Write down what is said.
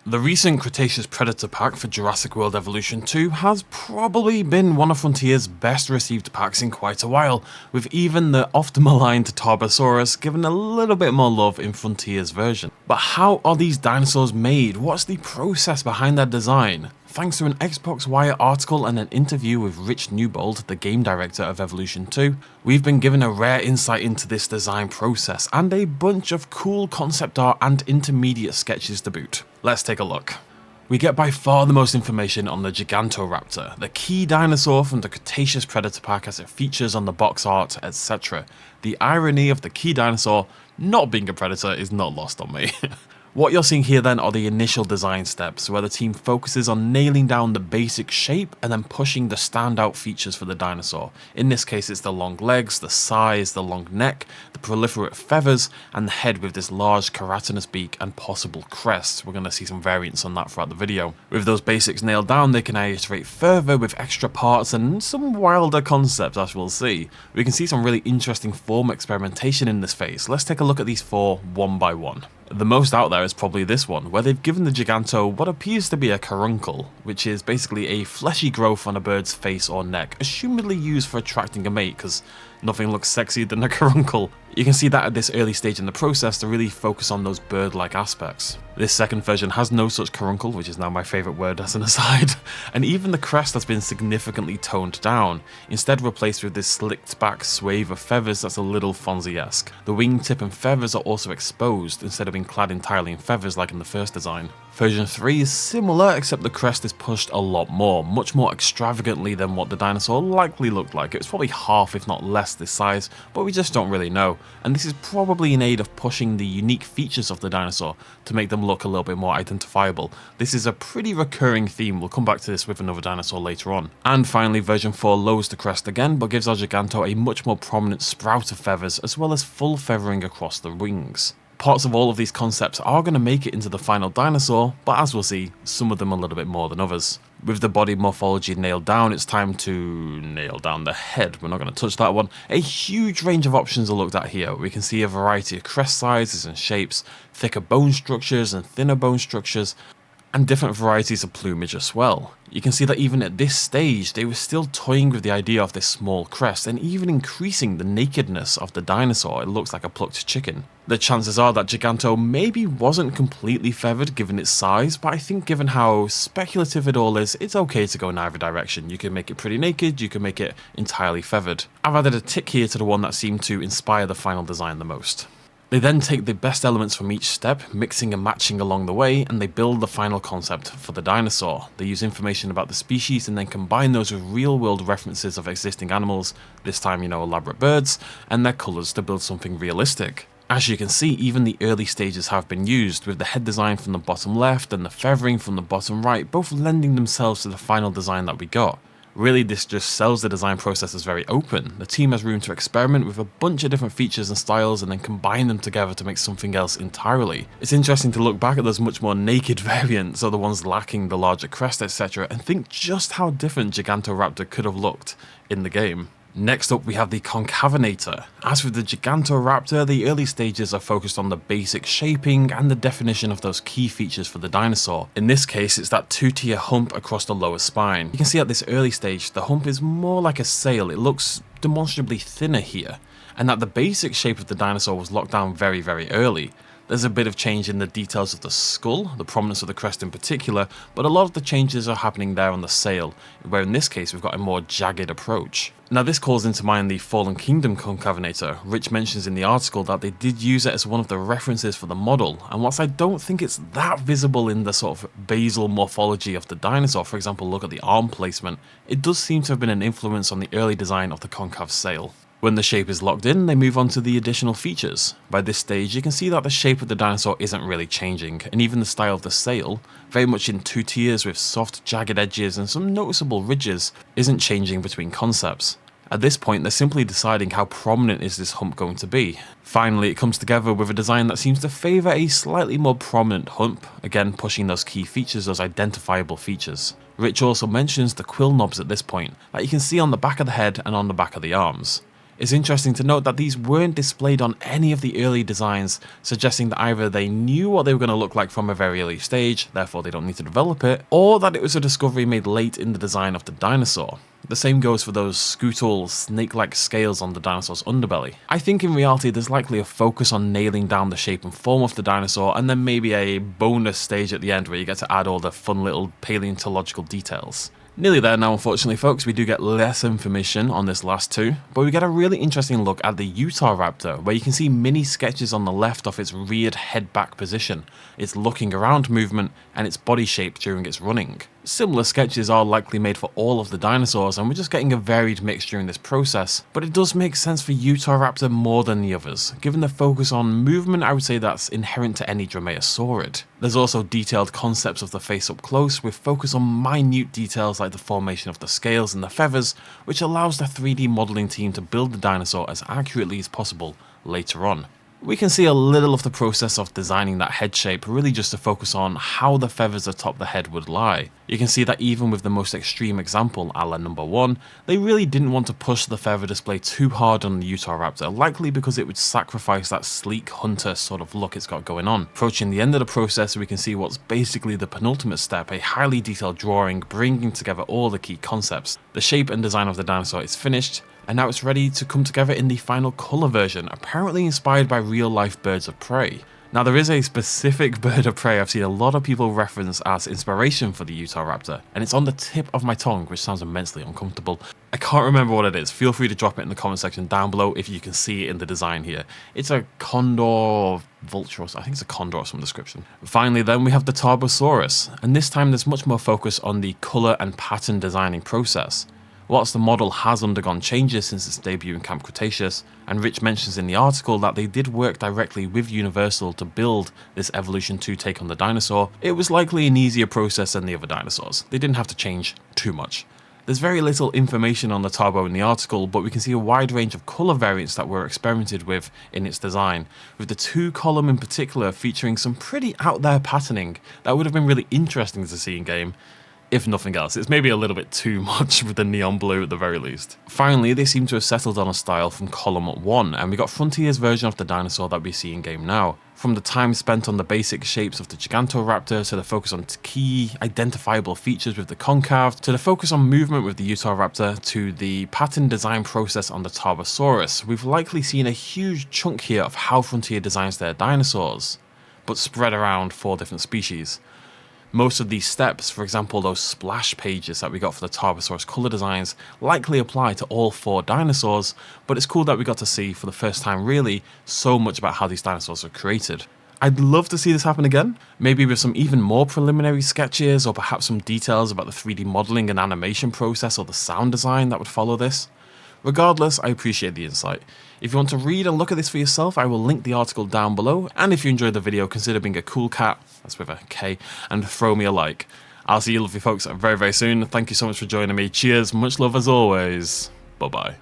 The recent Cretaceous Predator Pack for Jurassic World Evolution 2 has probably been one of Frontier's best received packs in quite a while, with even the often maligned Tarbosaurus given a little bit more love in Frontier's version. But how are these dinosaurs made? What's the process behind their design? Thanks to an Xbox Wire article and an interview with Rich Newbold, the game director of Evolution 2, we've been given a rare insight into this design process and a bunch of cool concept art and intermediate sketches to boot. Let's take a look. We get by far the most information on the Gigantoraptor, the key dinosaur from the Cretaceous Predator Pack as it features on the box art, etc. The irony of the key dinosaur not being a predator is not lost on me. What you're seeing here then are the initial design steps, where the team focuses on nailing down the basic shape and then pushing the standout features for the dinosaur. In this case it's the long legs, the size, the long neck, the proliferate feathers, and the head with this large keratinous beak and possible crest. We're going to see some variants on that throughout the video. With those basics nailed down, they can iterate further with extra parts and some wilder concepts, as we'll see. We can see some really interesting form experimentation in this phase. Let's take a look at these four one by one. The most out there is probably this one, where they've given the Giganto what appears to be a caruncle, which is basically a fleshy growth on a bird's face or neck, assumedly used for attracting a mate, because nothing looks sexier than a caruncle. You can see that at this early stage in the process to really focus on those bird-like aspects. This second version has no such caruncle, which is now my favourite word as an aside, and even the crest has been significantly toned down, instead replaced with this slicked back swathe of feathers that's a little Fonzie-esque. The wingtip and feathers are also exposed, instead of being clad entirely in feathers like in the first design. Version 3 is similar, except the crest is pushed a lot more, much more extravagantly than what the dinosaur likely looked like. It was probably half if not less this size, but we just don't really know. And this is probably in aid of pushing the unique features of the dinosaur to make them look a little bit more identifiable. This is a pretty recurring theme, we'll come back to this with another dinosaur later on. And finally, version 4 lowers the crest again, but gives our Giganto a much more prominent sprout of feathers, as well as full feathering across the wings. Parts of all of these concepts are going to make it into the final dinosaur, but as we'll see, some of them a little bit more than others. With the body morphology nailed down, it's time to nail down the head. We're not going to touch that one. A huge range of options are looked at here. We can see a variety of crest sizes and shapes, thicker bone structures and thinner bone structures, and different varieties of plumage as well. You can see that even at this stage, they were still toying with the idea of this small crest and even increasing the nakedness of the dinosaur. It looks like a plucked chicken. The chances are that Giganto maybe wasn't completely feathered given its size, but I think given how speculative it all is, it's okay to go in either direction. You can make it pretty naked, you can make it entirely feathered. I've added a tick here to the one that seemed to inspire the final design the most. They then take the best elements from each step, mixing and matching along the way, and they build the final concept for the dinosaur. They use information about the species and then combine those with real-world references of existing animals, this time, elaborate birds, and their colours to build something realistic. As you can see, even the early stages have been used, with the head design from the bottom left and the feathering from the bottom right, both lending themselves to the final design that we got. Really, this just sells the design process as very open. The team has room to experiment with a bunch of different features and styles and then combine them together to make something else entirely. It's interesting to look back at those much more naked variants, or the ones lacking the larger crest, etc., and think just how different Gigantoraptor could have looked in the game. Next up we have the Concavenator. As with the Gigantoraptor, the early stages are focused on the basic shaping and the definition of those key features for the dinosaur. In this case, it's that two-tier hump across the lower spine. You can see at this early stage, the hump is more like a sail. It looks demonstrably thinner here, and that the basic shape of the dinosaur was locked down very, very early. There's a bit of change in the details of the skull, the prominence of the crest in particular, but a lot of the changes are happening there on the sail, where in this case we've got a more jagged approach. Now this calls into mind the Fallen Kingdom Concavenator. Rich mentions in the article that they did use it as one of the references for the model, and whilst I don't think it's that visible in the sort of basal morphology of the dinosaur, for example look at the arm placement, it does seem to have been an influence on the early design of the concave sail. When the shape is locked in, they move on to the additional features. By this stage, you can see that the shape of the dinosaur isn't really changing, and even the style of the sail, very much in two tiers with soft, jagged edges and some noticeable ridges, isn't changing between concepts. At this point, they're simply deciding how prominent is this hump going to be. Finally, it comes together with a design that seems to favour a slightly more prominent hump, again pushing those key features, those identifiable features. Rich also mentions the quill knobs at this point, that you can see on the back of the head and on the back of the arms. It's interesting to note that these weren't displayed on any of the early designs, suggesting that either they knew what they were going to look like from a very early stage, therefore they don't need to develop it, or that it was a discovery made late in the design of the dinosaur. The same goes for those scuttle, snake-like scales on the dinosaur's underbelly. I think in reality there's likely a focus on nailing down the shape and form of the dinosaur, and then maybe a bonus stage at the end where you get to add all the fun little paleontological details. Nearly there now, unfortunately, folks. We do get less information on this last two, but we get a really interesting look at the Utahraptor, where you can see mini sketches on the left of its reared head back position, its looking around movement, and its body shape during its running. Similar sketches are likely made for all of the dinosaurs, and we're just getting a varied mix during this process, but it does make sense for Utahraptor more than the others. Given the focus on movement, I would say that's inherent to any dromaeosaurid. There's also detailed concepts of the face up close, with focus on minute details like the formation of the scales and the feathers, which allows the 3D modelling team to build the dinosaur as accurately as possible later on. We can see a little of the process of designing that head shape, really just to focus on how the feathers atop the head would lie. You can see that even with the most extreme example, a la number 1, they really didn't want to push the feather display too hard on the Utahraptor, likely because it would sacrifice that sleek hunter sort of look it's got going on. Approaching the end of the process, we can see what's basically the penultimate step, a highly detailed drawing bringing together all the key concepts. The shape and design of the dinosaur is finished, and now it's ready to come together in the final colour version, apparently inspired by real-life birds of prey. Now there is a specific bird of prey I've seen a lot of people reference as inspiration for the Utahraptor, and it's on the tip of my tongue, which sounds immensely uncomfortable. I can't remember what it is. Feel free to drop it in the comment section down below if you can see it in the design here. It's a condor, vulture, I think it's a condor of some description. Finally then we have the Tarbosaurus, and this time there's much more focus on the colour and pattern designing process. Whilst the model has undergone changes since its debut in Camp Cretaceous, and Rich mentions in the article that they did work directly with Universal to build this Evolution 2 take on the dinosaur, it was likely an easier process than the other dinosaurs. They didn't have to change too much. There's very little information on the Tarbo in the article, but we can see a wide range of colour variants that were experimented with in its design, with the 2 column in particular featuring some pretty out there patterning that would have been really interesting to see in game. If nothing else, it's maybe a little bit too much with the neon blue at the very least. Finally, they seem to have settled on a style from column 1, and we got Frontier's version of the dinosaur that we see in game now. From the time spent on the basic shapes of the Gigantoraptor, to the focus on key identifiable features with the Concave, to the focus on movement with the Utahraptor, to the pattern design process on the Tarbosaurus, we've likely seen a huge chunk here of how Frontier designs their dinosaurs, but spread around 4 different species. Most of these steps, for example those splash pages that we got for the Tarbosaurus colour designs, likely apply to all 4 dinosaurs, but it's cool that we got to see for the first time really so much about how these dinosaurs are created. I'd love to see this happen again, maybe with some even more preliminary sketches, or perhaps some details about the 3D modelling and animation process or the sound design that would follow this. Regardless, I appreciate the insight. If you want to read and look at this for yourself, I will link the article down below, and if you enjoyed the video, consider being a cool cat, that's with a K, and throw me a like. I'll see you lovely folks very, very soon. Thank you so much for joining me. Cheers, much love as always. Bye bye.